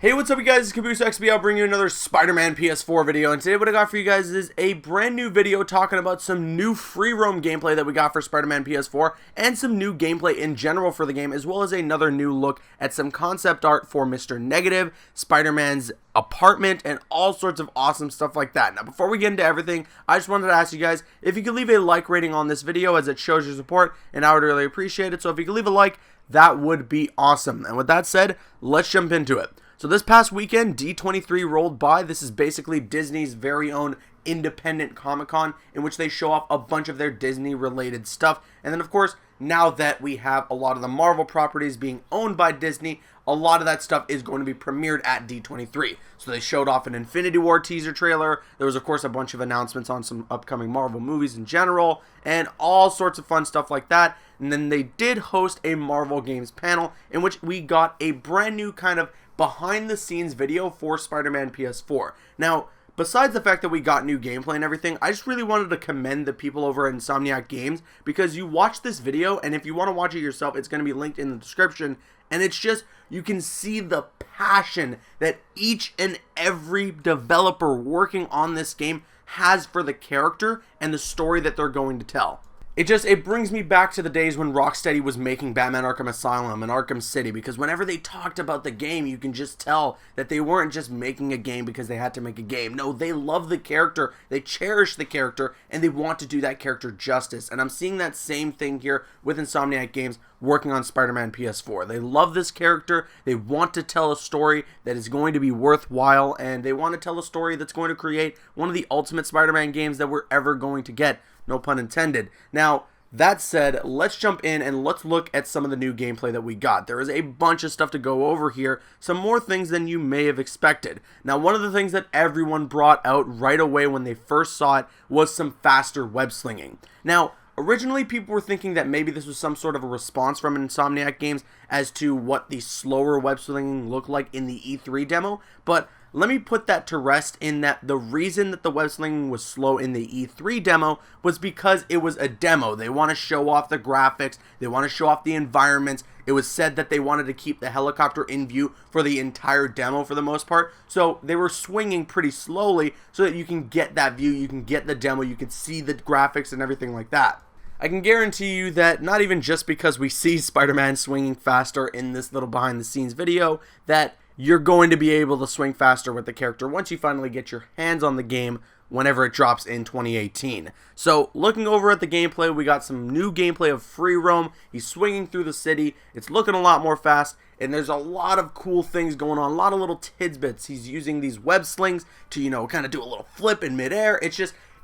Hey, what's up you guys, it's Caboose XB. I'll bring you another Spider-Man PS4 video, and today what I got for you guys is a brand new video talking about some new free roam gameplay that we got for Spider-Man PS4, and some new gameplay in general for the game, as well as another new look at some concept art for Mr. Negative, Spider-Man's apartment, and all sorts of awesome stuff like that. Now, before we get into everything, I just wanted to ask you guys if you could leave a like rating on this video, as it shows your support, and I would really appreciate it. So if you could leave a like, that would be awesome. And with that said, let's jump into it. So this past weekend, D23 rolled by. This is basically Disney's very own independent Comic-Con, in which they show off a bunch of their Disney-related stuff. And then, of course, now that we have a lot of the Marvel properties being owned by Disney, a lot of that stuff is going to be premiered at D23. So they showed off an Infinity War teaser trailer. There was, of course, a bunch of announcements on some upcoming Marvel movies in general, and all sorts of fun stuff like that. And then they did host a Marvel Games panel, in which we got a brand new kind of behind-the-scenes video for Spider-Man PS4. Now, besides the fact that we got new gameplay and everything, I just really wanted to commend the people over at Insomniac Games, because you watch this video, and if you want to watch it yourself, it's going to be linked in the description, and it's just, you can see the passion that each and every developer working on this game has for the character and the story that they're going to tell. It brings me back to the days when Rocksteady was making Batman Arkham Asylum and Arkham City, because whenever they talked about the game, you can just tell that they weren't just making a game because they had to make a game. No, they love the character, they cherish the character, and they want to do that character justice. And I'm seeing that same thing here with Insomniac Games working on Spider-Man PS4. They love this character, they want to tell a story that is going to be worthwhile, and they want to tell a story that's going to create one of the ultimate Spider-Man games that we're ever going to get. No pun intended. Now, that said, let's jump in and let's look at some of the new gameplay that we got. There is a bunch of stuff to go over here, some more things than you may have expected. Now, one of the things that everyone brought out right away when they first saw it was some faster web slinging. Now, originally people were thinking that maybe this was some sort of a response from Insomniac Games as to what the slower web slinging looked like in the E3 demo, but let me put that to rest in that the reason that the web slinging was slow in the E3 demo was because it was a demo. They want to show off the graphics, they want to show off the environments. It was said that they wanted to keep the helicopter in view for the entire demo for the most part, so they were swinging pretty slowly so that you can get that view, you can get the demo, you can see the graphics and everything like that. I can guarantee you that not even just because we see Spider-Man swinging faster in this little behind the scenes video, that you're going to be able to swing faster with the character once you finally get your hands on the game whenever it drops in 2018. So, looking over at the gameplay, we got some new gameplay of free roam. He's swinging through the city. It's looking a lot more fast, and there's a lot of cool things going on, a lot of little tidbits. He's using these web slings to, kind of do a little flip in midair.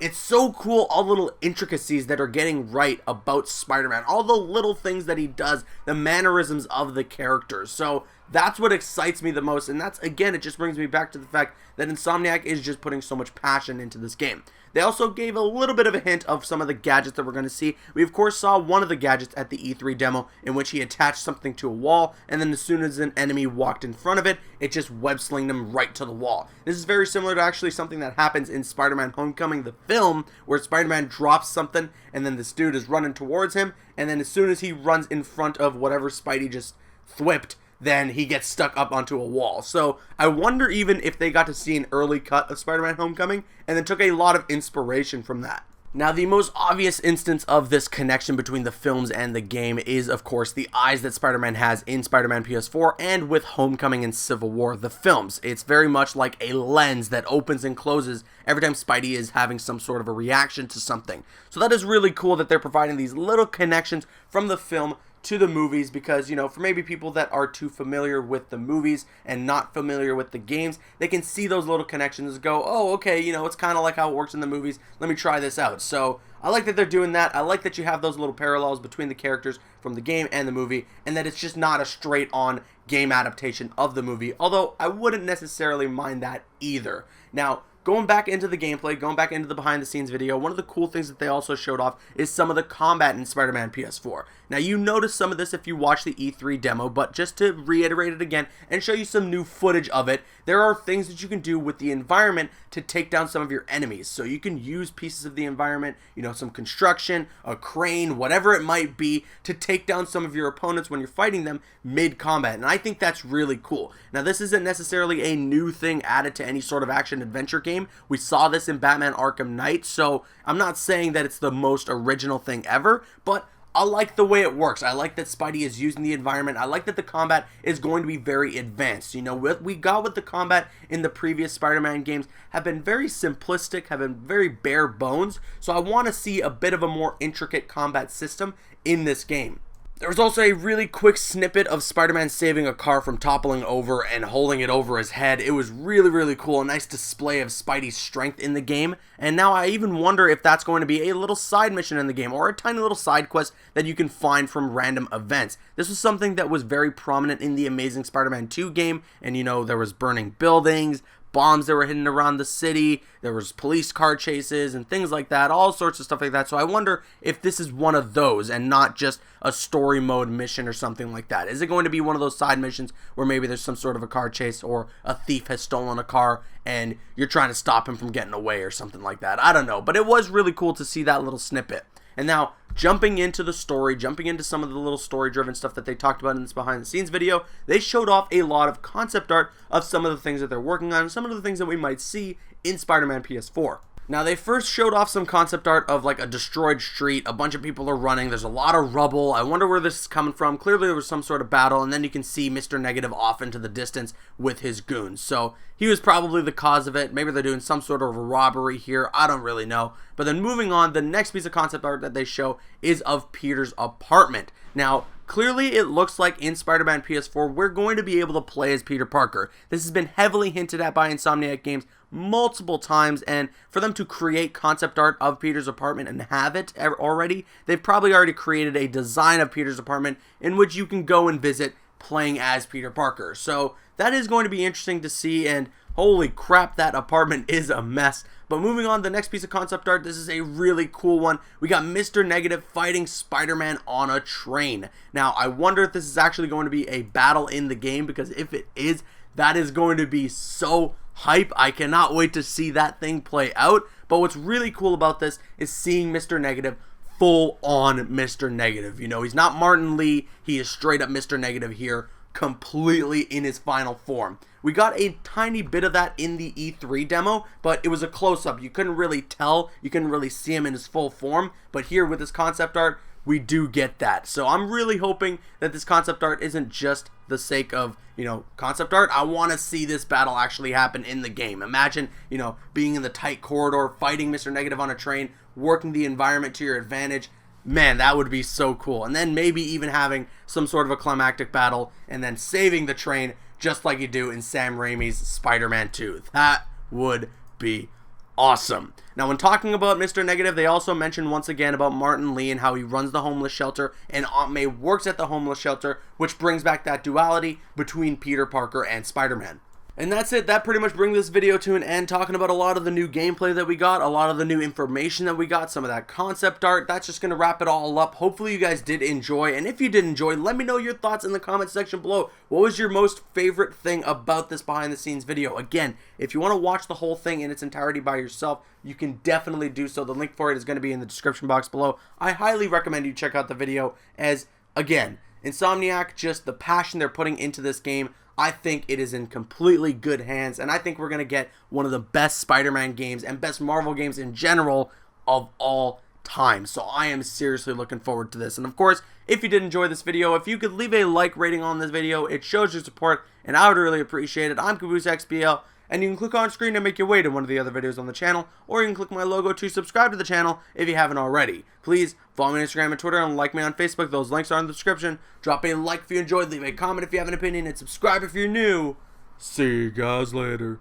It's so cool, all the little intricacies that are getting right about Spider-Man, all the little things that he does, the mannerisms of the characters. So that's what excites me the most, and that's, again, it just brings me back to the fact that Insomniac is just putting so much passion into this game. They also gave a little bit of a hint of some of the gadgets that we're going to see. We, of course, saw one of the gadgets at the E3 demo in which he attached something to a wall, and then as soon as an enemy walked in front of it, it just web-slinged them right to the wall. This is very similar to actually something that happens in Spider-Man Homecoming, the film, where Spider-Man drops something, and then this dude is running towards him, and then as soon as he runs in front of whatever Spidey just thwipped, then he gets stuck up onto a wall. So I wonder even if they got to see an early cut of Spider-Man Homecoming and then took a lot of inspiration from that. Now, the most obvious instance of this connection between the films and the game is, of course, the eyes that Spider-Man has in Spider-Man PS4 and with Homecoming and Civil War, the films. It's very much like a lens that opens and closes every time Spidey is having some sort of a reaction to something. So that is really cool that they're providing these little connections from the film to the movies, because, for maybe people that are too familiar with the movies and not familiar with the games, they can see those little connections and go, oh, okay, it's kind of like how it works in the movies, let me try this out. So I like that they're doing that. I like that you have those little parallels between the characters from the game and the movie, and that it's just not a straight on game adaptation of the movie, although I wouldn't necessarily mind that either. Now, going back into the gameplay, going back into the behind the scenes video, one of the cool things that they also showed off is some of the combat in Spider-Man PS4. Now, you noticed some of this if you watch the E3 demo, but just to reiterate it again and show you some new footage of it, there are things that you can do with the environment to take down some of your enemies. So you can use pieces of the environment, you know, some construction, a crane, whatever it might be, to take down some of your opponents when you're fighting them mid-combat. And I think that's really cool. Now, this isn't necessarily a new thing added to any sort of action-adventure game. We saw this in Batman Arkham Knight, so I'm not saying that it's the most original thing ever, but I like the way it works. I like that Spidey is using the environment. I like that the combat is going to be very advanced. You know, what we got with the combat in the previous Spider-Man games have been very simplistic, have been very bare bones, so I want to see a bit of a more intricate combat system in this game. There was also a really quick snippet of Spider-Man saving a car from toppling over and holding it over his head. It was really, really cool. A nice display of Spidey's strength in the game. And now I even wonder if that's going to be a little side mission in the game or a tiny little side quest that you can find from random events. This was something that was very prominent in the Amazing Spider-Man 2 game. And you know, there was burning buildings, bombs that were hidden around the city, there was police car chases and things like that, all sorts of stuff like that. So I wonder if this is one of those and not just a story mode mission or something like that. Is it going to be one of those side missions where maybe there's some sort of a car chase or a thief has stolen a car and you're trying to stop him from getting away or something like that? I don't know, but it was really cool to see that little snippet. And now, jumping into the story, jumping into some of the little story-driven stuff that they talked about in this behind-the-scenes video, they showed off a lot of concept art of some of the things that they're working on, some of the things that we might see in Spider-Man PS4. Now, they first showed off some concept art of like a destroyed street, a bunch of people are running, there's a lot of rubble, I wonder where this is coming from. Clearly there was some sort of battle, and then you can see Mr. Negative off into the distance with his goons. So he was probably the cause of it. Maybe they're doing some sort of a robbery here, I don't really know. But then moving on, the next piece of concept art that they show is of Peter's apartment. Now, clearly it looks like in Spider-Man PS4 we're going to be able to play as Peter Parker. This has been heavily hinted at by Insomniac Games multiple times, and for them to create concept art of Peter's apartment and have it already, they've probably already created a design of Peter's apartment in which you can go and visit playing as Peter Parker. So that is going to be interesting to see, and holy crap, that apartment is a mess. But moving on, the next piece of concept art, this is a really cool one. We got Mr. Negative fighting Spider-Man on a train. Now, I wonder if this is actually going to be a battle in the game, because if it is, that is going to be so hype. I cannot wait to see that thing play out. But what's really cool about this is seeing Mr. Negative full on Mr. Negative. You know, he's not Martin Lee, he is straight up Mr. Negative here, completely in his final form. We got a tiny bit of that in the E3 demo, but it was a close-up. You couldn't really tell, you couldn't really see him in his full form, but here with this concept art, we do get that. So I'm really hoping that this concept art isn't just the sake of, you know, concept art. I want to see this battle actually happen in the game. Imagine, you know, being in the tight corridor, fighting Mr. Negative on a train, working the environment to your advantage. Man, that would be so cool. And then maybe even having some sort of a climactic battle and then saving the train just like you do in Sam Raimi's Spider-Man 2. That would be awesome. Now, when talking about Mr. Negative, they also mentioned once again about Martin Lee and how he runs the homeless shelter and Aunt May works at the homeless shelter, which brings back that duality between Peter Parker and Spider-Man. And that's it. That pretty much brings this video to an end, talking about a lot of the new gameplay that we got, a lot of the new information that we got, some of that concept art. That's just going to wrap it all up. Hopefully you guys did enjoy, and if you did enjoy, let me know your thoughts in the comment section below. What was your most favorite thing about this behind the scenes video? Again, if you want to watch the whole thing in its entirety by yourself, you can definitely do so. The link for it is going to be in the description box below. I highly recommend you check out the video, as, again, Insomniac, just the passion they're putting into this game, I think it is in completely good hands, and I think we're going to get one of the best Spider-Man games and best Marvel games in general of all time. So I am seriously looking forward to this. And of course, if you did enjoy this video, if you could leave a like rating on this video, it shows your support, and I would really appreciate it. I'm CaboosXBL, and you can click on screen to make your way to one of the other videos on the channel, or you can click my logo to subscribe to the channel if you haven't already. Please follow me on Instagram and Twitter, and like me on Facebook. Those links are in the description. Drop a like if you enjoyed, leave a comment if you have an opinion, and subscribe if you're new. See you guys later.